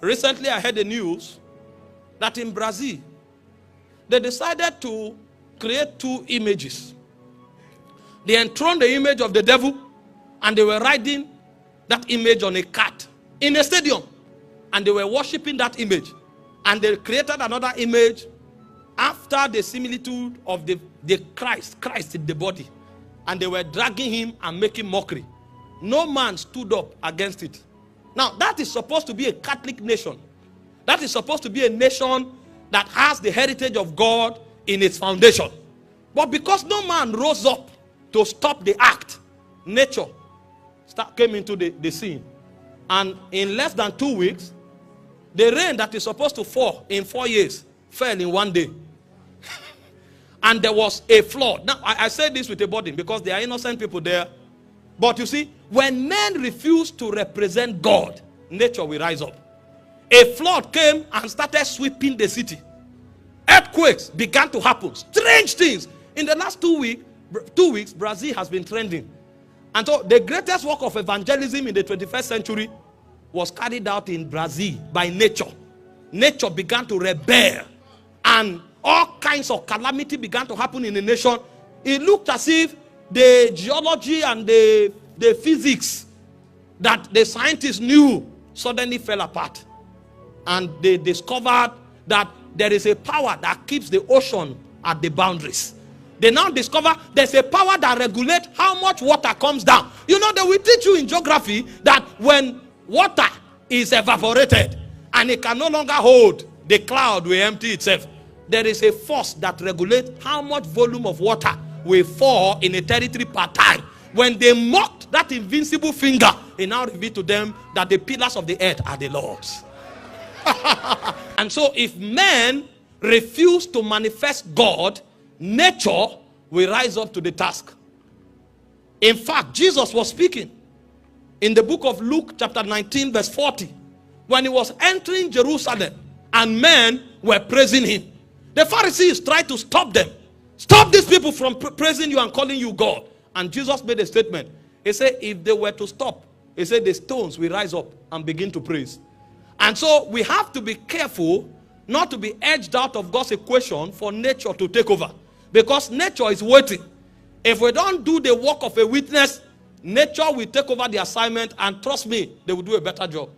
Recently, I heard the news that in Brazil, they decided to create two images. They enthroned the image of the devil, and they were riding that image on a cat in a stadium. And they were worshiping that image. And they created another image after the similitude of the Christ in the body. And they were dragging him and making mockery. No man stood up against it. Now, that is supposed to be a Catholic nation. That is supposed to be a nation that has the heritage of God in its foundation. But because no man rose up to stop the act, nature came into the scene. And in less than 2 weeks, the rain that is supposed to fall in 4 years fell in 1 day. And there was a flood. Now, I say this with a burden because there are innocent people there. But you see, when men refuse to represent God, nature will rise up. A flood came and started sweeping the city. Earthquakes began to happen. Strange things. In the last 2 weeks, Brazil has been trending. And so the greatest work of evangelism in the 21st century was carried out in Brazil by nature. Nature began to rebel. And all kinds of calamity began to happen in the nation. It looked as if the geology and the physics that the scientists knew suddenly fell apart. And they discovered that there is a power that keeps the ocean at the boundaries. They now discover there's a power that regulates how much water comes down. You know, they will teach you in geography that when water is evaporated and it can no longer hold, the cloud will empty itself. There is a force that regulates how much volume of water will fall in a territory per time. When they mocked that invincible finger, it now revealed to them that the pillars of the earth are the Lord's. And so if men refuse to manifest God, nature will rise up to the task. In fact, Jesus was speaking in the book of Luke chapter 19 verse 40 when he was entering Jerusalem and men were praising him. The Pharisees tried to stop them. Stop these people from praising you and calling you God. And Jesus made a statement. He said if they were to stop, he said the stones will rise up and begin to praise. And so we have to be careful not to be edged out of God's equation for nature to take over. Because nature is waiting. If we don't do the work of a witness, nature will take over the assignment, and trust me, they will do a better job.